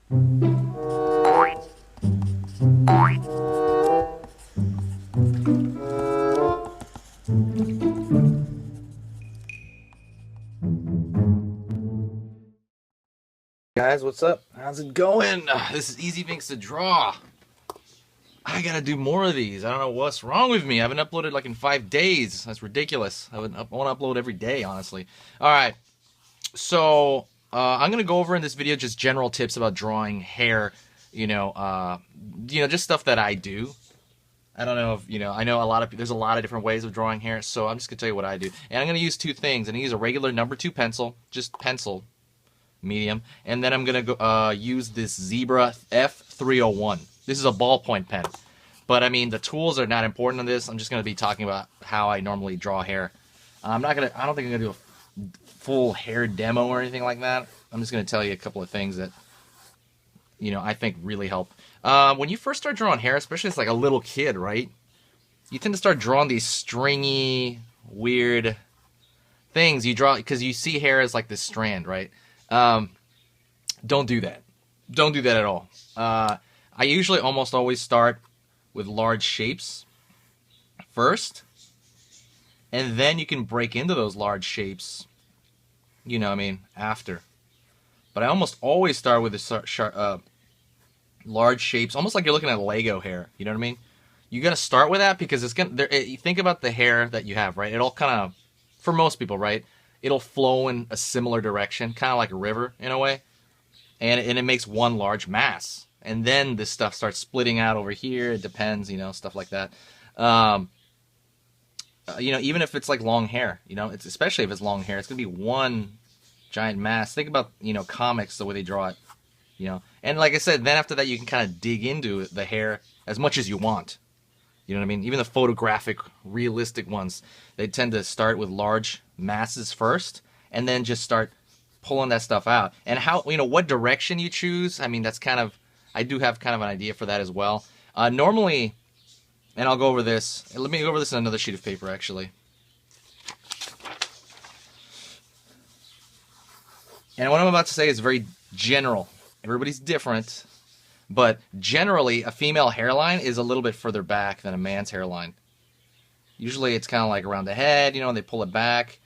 Guys, what's up? How's it going? This is Easy Things to Draw. I gotta do more of these. I don't know what's wrong with me. I haven't uploaded like in 5 days. That's ridiculous. I want to upload every day, honestly. All right. So I'm gonna go over in this video just general tips about drawing hair. Just stuff that I do. I don't know if I know there's a lot of different ways of drawing hair. So I'm just gonna tell you what I do. And I'm gonna use two things. I'm gonna use a regular number 2 pencil, just pencil. Medium, and then I'm gonna go use this Zebra F301. This is a ballpoint pen, but I mean the tools are not important in this. I'm just gonna be talking about how I normally draw hair. I don't think I'm gonna do a full hair demo or anything like that. I'm just gonna tell you a couple of things that I think really help. When you first start drawing hair, especially as like a little kid, right? You tend to start drawing these stringy, weird things. You draw because you see hair as like this strand, right? Don't do that. Don't do that at all. I usually almost always start with large shapes first, and then you can break into those large shapes, after. But I almost always start with the large shapes, almost like you're looking at Lego hair, you know what I mean? You gotta start with that because you think about the hair that you have, right? It all kind of, for most people, right? It'll flow in a similar direction, kind of like a river in a way, and it makes one large mass. And then this stuff starts splitting out over here. It depends, stuff like that. Even if it's like long hair, it's especially if it's long hair, it's gonna be one giant mass. Think about comics, the way they draw it, And like I said, then after that you can kind of dig into the hair as much as you want. You know what I mean? Even the photographic, realistic ones, they tend to start with large masses first, and then just start pulling that stuff out. And how, what direction you choose, I mean, that's kind of, I do have kind of an idea for that as well. Normally, and I'll go over this, let me go over this on another sheet of paper, actually. And what I'm about to say is very general. Everybody's different. But generally, a female hairline is a little bit further back than a man's hairline. Usually it's kind of like around the head, they pull it back.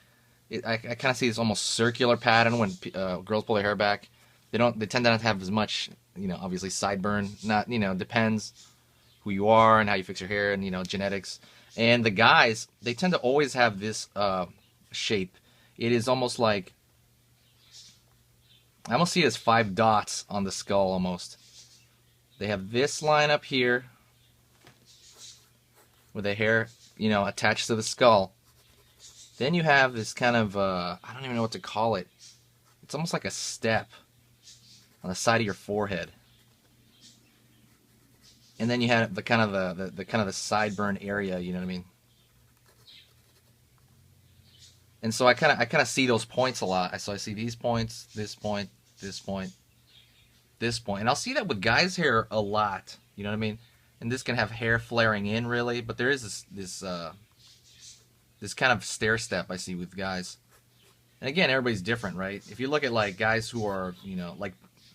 I kind of see this almost circular pattern when girls pull their hair back. They tend not to have as much, obviously sideburn. Not, depends who you are and how you fix your hair and, genetics. And the guys, they tend to always have this shape. It is almost like, I almost see it as 5 dots on the skull almost. They have this line up here with the hair, attached to the skull. Then you have this kind of, I don't even know what to call it. It's almost like a step on the side of your forehead. And then you have the kind of the sideburn area, you know what I mean? And so I kind of see those points a lot. So I see these points, this point, this point, this point. And I'll see that with guys' hair a lot, you know what I mean? And this can have hair flaring in, really, but there is this kind of stair step I see with guys. And again, everybody's different, right? If you look at like guys who are, like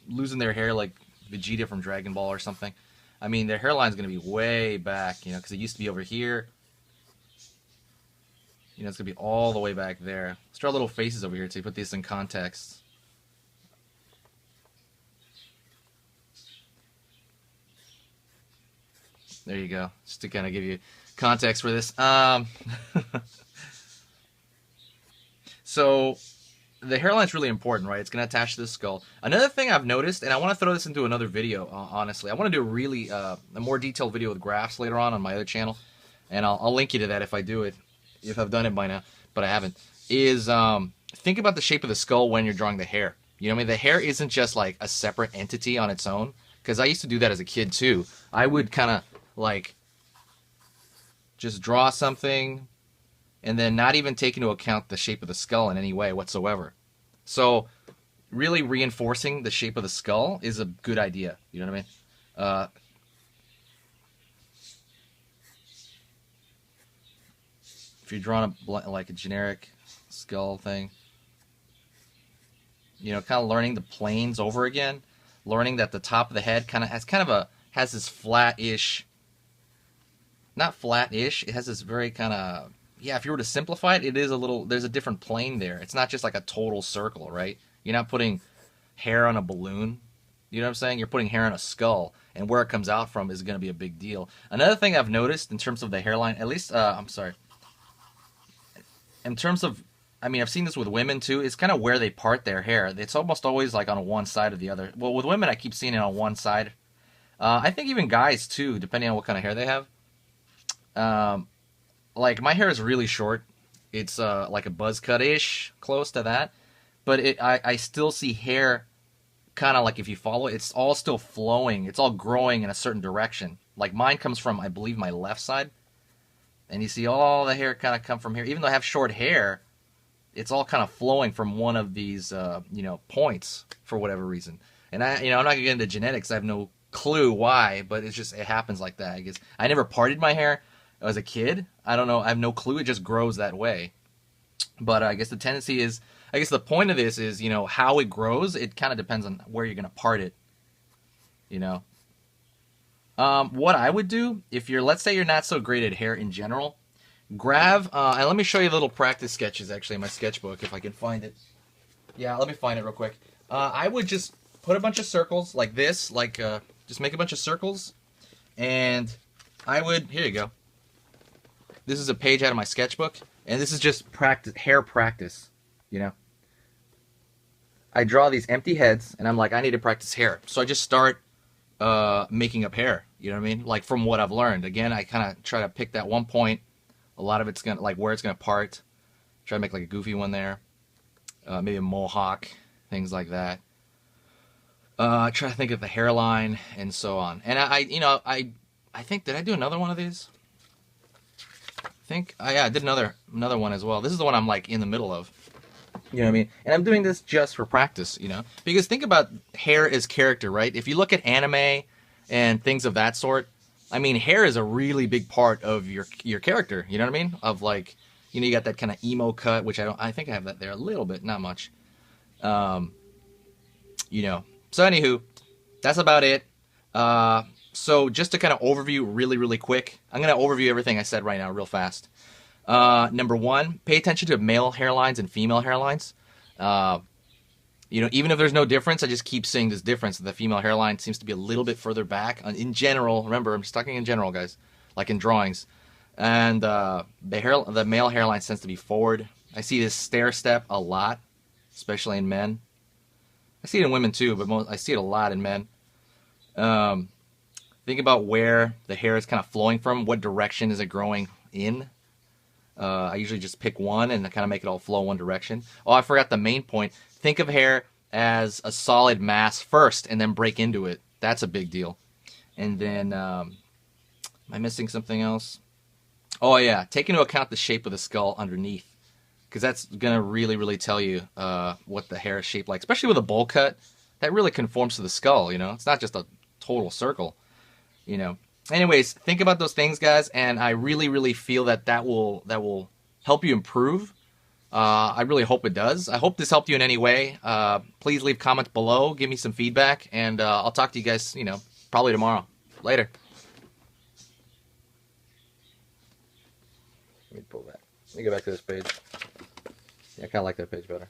losing their hair like Vegeta from Dragon Ball or something, I mean, their hairline's going to be way back, because it used to be over here. It's going to be all the way back there. Let's draw little faces over here to put this in context. There you go. Just to kind of give you context for this. So the hairline's really important, right? It's going to attach to the skull. Another thing I've noticed, and I want to throw this into another video, honestly. I want to do a more detailed video with graphs later on my other channel. And I'll link you to that if I do it. If I've done it by now, but I haven't. Is think about the shape of the skull when you're drawing the hair. You know what I mean? The hair isn't just like a separate entity on its own. Because I used to do that as a kid too. I would kind of like just draw something and then not even take into account the shape of the skull in any way whatsoever. So really reinforcing the shape of the skull is a good idea. You know what I mean? If you're drawing like a generic skull thing, kind of learning the planes over again. learning that the top of the head has this flat-ish, not flat-ish, it has this very kind of, yeah, if you were to simplify it, it is a little, there's a different plane there. It's not just like a total circle, right? You're not putting hair on a balloon. You know what I'm saying? You're putting hair on a skull, and where it comes out from is going to be a big deal. Another thing I've noticed in terms of the hairline, at least, I'm sorry, in terms of, I mean, I've seen this with women too. It's kind of where they part their hair. It's almost always like on one side or the other. Well, with women, I keep seeing it on one side. I think even guys too, depending on what kind of hair they have. Like my hair is really short. It's like a buzz cut ish, close to that. But I still see hair, kind of like if you follow it, it's all still flowing. It's all growing in a certain direction. Like mine comes from, I believe, my left side. And you see all the hair kind of come from here. Even though I have short hair, it's all kind of flowing from one of these, points for whatever reason. And I'm not gonna get into genetics. I have no clue why, but it happens like that. I guess I never parted my hair as a kid. I don't know. I have no clue. It just grows that way. But I guess the tendency is, I guess the point of this is, how it grows. It kind of depends on where you're gonna part it. What I would do if let's say you're not so great at hair in general, grab, and let me show you little practice sketches actually in my sketchbook if I can find it. Yeah, let me find it real quick. I would just put a bunch of circles like this, just make a bunch of circles, and here you go. This is a page out of my sketchbook, and this is just hair practice, I draw these empty heads, and I'm like, I need to practice hair. So I just start making up hair, you know what I mean? Like from what I've learned. Again, I kind of try to pick that one point. A lot of it's going to, like where it's going to part. Try to make like a goofy one there. Maybe a mohawk, things like that. Try to think of the hairline and so on. And I think, did I do another one of these? Yeah, I did another one as well. This is the one I'm like in the middle of. You know what I mean? And I'm doing this just for practice, Because think about hair as character, right? If you look at anime and things of that sort, I mean, hair is a really big part of your character, you know what I mean? Of like, you got that kind of emo cut, which I think I have that there a little bit, not much. So anywho, that's about it. So just to kind of overview really, really quick, I'm going to overview everything I said right now real fast. Number one, pay attention to male hairlines and female hairlines. Even if there's no difference, I just keep seeing this difference. The female hairline seems to be a little bit further back. In general, remember, I'm just talking in general, guys, like in drawings. And the male hairline tends to be forward. I see this stair step a lot, especially in men. I see it in women too, but I see it a lot in men. Think about where the hair is kind of flowing from. What direction is it growing in? I usually just pick one and kind of make it all flow one direction. Oh, I forgot the main point. Think of hair as a solid mass first and then break into it. That's a big deal. And then, am I missing something else? Oh, yeah. Take into account the shape of the skull underneath. Because that's going to really, really tell you what the hair is shaped like. Especially with a bowl cut. That really conforms to the skull, It's not just a total circle, Anyways, think about those things, guys, and I really, really feel that will help you improve. I really hope it does. I hope this helped you in any way. Please leave comments below, give me some feedback, and I'll talk to you guys, probably tomorrow. Later. Let me pull that. Let me go back to this page. Yeah, I kind of like that page better.